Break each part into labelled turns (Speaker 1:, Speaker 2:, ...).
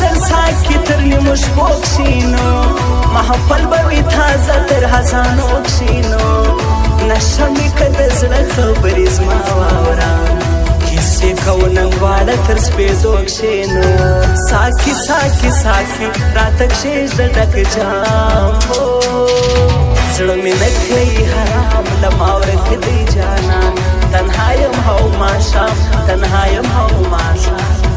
Speaker 1: بدن ساکی تر نیمو شپو کشینو محفل بوی تازه تر هزانو کشینو نشمی که د زړه خبرې زما واوره کیسې کوو ننګواله تر سپېدو کښېنو ساکی ساکی ساکی راته کښېږده ډک جام زړه مې نه کوي حرام له ما ورکې دی جانان تنها یم هو ماښام تنها یم هو ماښام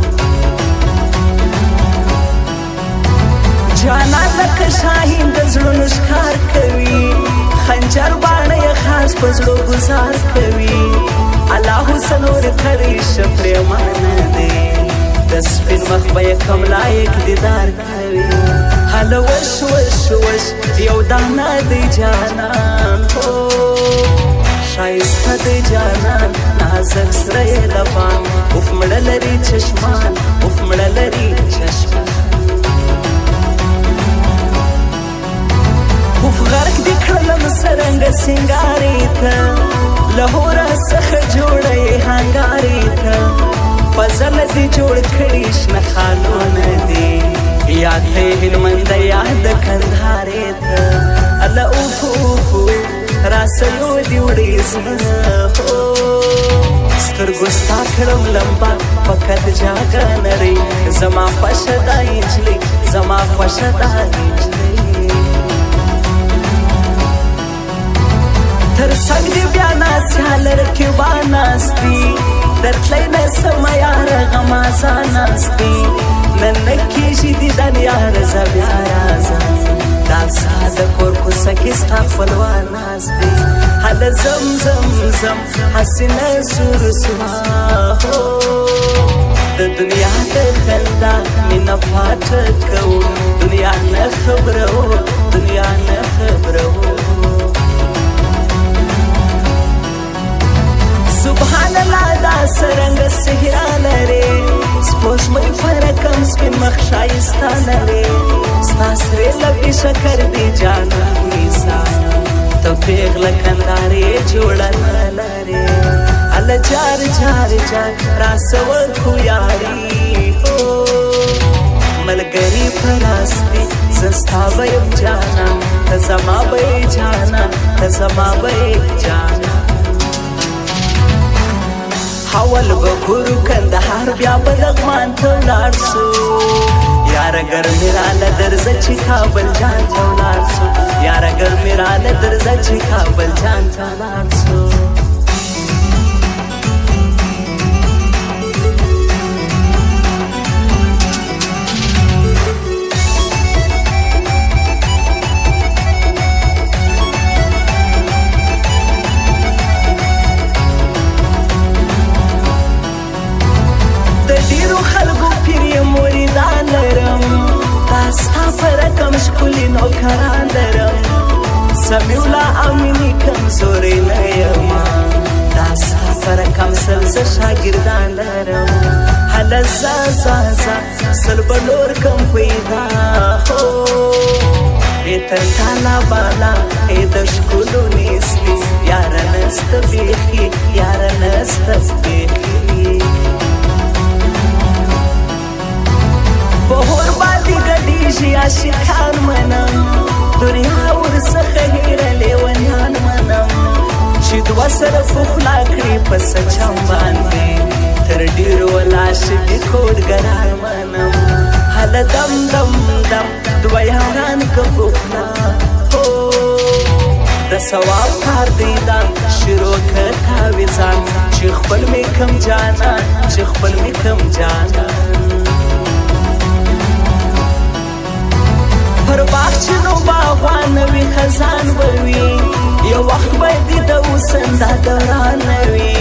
Speaker 1: جانان لکه شاهین د زړونو ښکار کوي خنجر باڼه یې خاص په زړو ګزار کوي الله سنور کړی شه پرېمانه دی د سپین مخ به یې کم لایق دیدار کوي هله وش وش وش یو دانه دی جانان ښایسته دی جانان نازک سره یې لبان اوف مړه لري چشمان اوف مړه لري چشمان اوف غرق دې کړلم څرنګه سینګارې ته له هوره څخه جوړه یې هنګارې ته په زله دې جوړ کړي شنه خالونه دي یاد دی هلمند یاد د کندهارې ته الله اوف اوف راسلو دې وړېزمه سترګو ستا کړم لمبه په قد جاګه نرۍ زما خوښه دا نجلۍ زما خوښه دا نجلۍ تر څنګ دې بیا ناسیاله رقیبان ناست دي درتلی نسمه یاره غمازه ناست دي نن نه کېږي دیدن یاره زه بیا راځم دا ستا د کور کوڅه کې ستا خپلوان ناست دي هله زم زم زم هسې نه سور سوه د دنیا د خندا مینه پاټه کوو دنیا نه خبرو دنیا نه خبرو سبحان الله دا څرنګه صحرا لرې سپوږمۍ په رقم سپین مخ ښایسته لرې ستا سرې لبې شکر دي جانان نیسانه ته پېغله کندارې جوړه نه لرې هله جار جار جار راسوه خو یاري ملګري په لاس دي زه ستا به یم جانان ته زما به یې جانان ته زما به یې جانان حول بکورو کندهار بیا به لغمان ته ولاړ سو یاره ګرمې راله درځه چې کابل جان ته ولاړ سو یاره ګرمې راله درځه چې کابل جان ته ولاړ سو ښکلي نوکران لرم سمیع الله امیني کمزورې نه یمه دا ستا په رقم سل زه شاګردان لرم هله ځه ځه ځه سل به نور کم پیدا ای تر تالا بالا ای د ښکلو نیستي یاره نسته بیخي یاره نسته بیخي په هور باندې ګډېږي عاشقان منم دنیا ورڅخه هېره لیونیان منم چې دوه سره پخلا کړي په سچم باندې تر ډېرو لاشقي کوډګران منم هله دم دم دم دوه یاران که پخلا د ثواب کار دی دا شروع که تاویزان چې خپل مې کم جانان چې خپل مې کم جانان پر باغچینو باغوان وي خزان به وي یو وخت به دې د اوسن دا دوران وي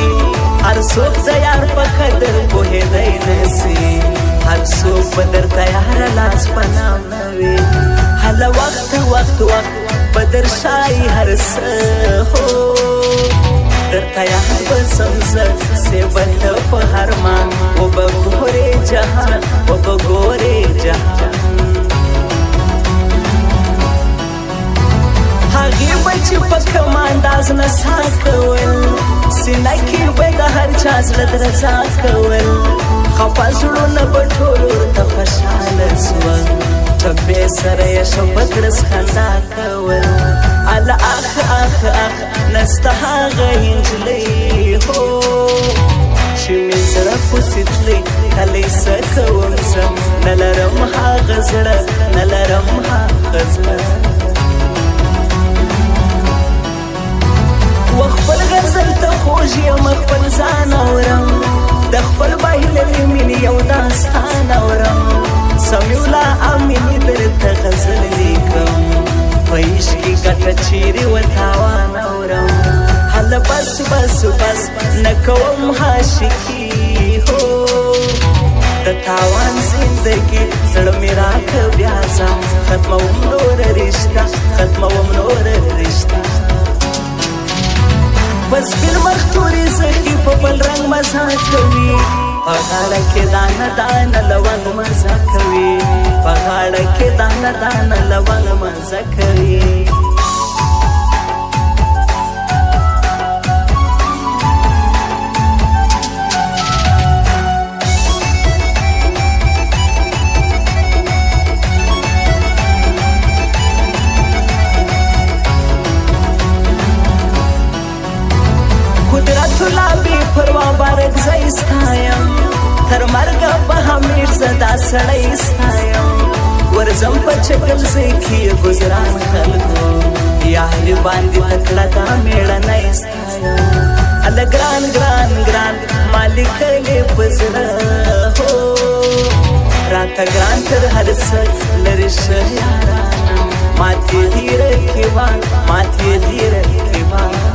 Speaker 1: هر څوک د یار په قدر پوهېدی نسي هر څوک به درته یاره لاس په نام نه وي هله وخت وخت وخت به در ښایي هر څه درته یاد به سم زه سیبه ته په هرمان وبه ګورې جهان وبه ګورې جهان هغې به چې په کوم انداز نڅا کول سینه کې به د هر چا زړه درزا کول خفا زړونه به ټول ورته خوشحاله سوه ټپې سره یې ښه په کړس خندا کول اله اخ اخ اخ نسته هغه نجلۍ هو چې مې زړه پسې تللی کلی څه کوم زه نه لرم هغه زړه نه لرم هغه زړه و خپل غزل ته خوږ یم خپل ځان اورم د خپل بهیلې مینې یو داستان اورم سمیع الله امیني درته غزل لیکم په عشق کې ګټه چیرې و تاوان اورم هله بس بس بس نه کوم عاشقي هو د تاوان زندګي زړه مې راکړه بیا ځه ختموم نور رشته ختموم نور رشته بس بل مختوري زخي په بل رنگ مزه کوي په غاړه کې دانه دانه لونګ مزه کوي په غاړه کې دانه دانه لونګ مزه کوي قدرت الله بی پروا بارک زه ستایم تر مرګه به همیش زه دا سړی ستایم ورځم په چکل ځای کې ګزران خلکو یار باندې تکړه دا مېړنی ستایم هله ګران ګران ګران ما لیکلې په زړه هو راته ګران تر هر څه لرې شه یارانه ماتې دې رقیبه ماتې دې رقیبه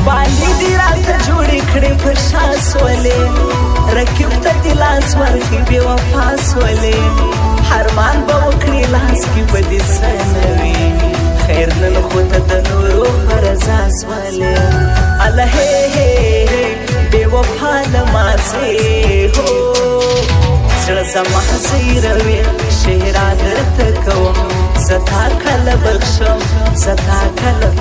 Speaker 1: باندې دې راته جوړې کړې په شا سولې رقیب ته دې لاس ورکړي بې وفا سولې حرمان به وکړي لاس کې به دې څه نه وي خیر نن خو ته د نورو په رضا سولې اله هې هې هې بې وفا لمازې هو زړه زما زیروي شعرا درته کوم زه تا کله بخښم زه تا کله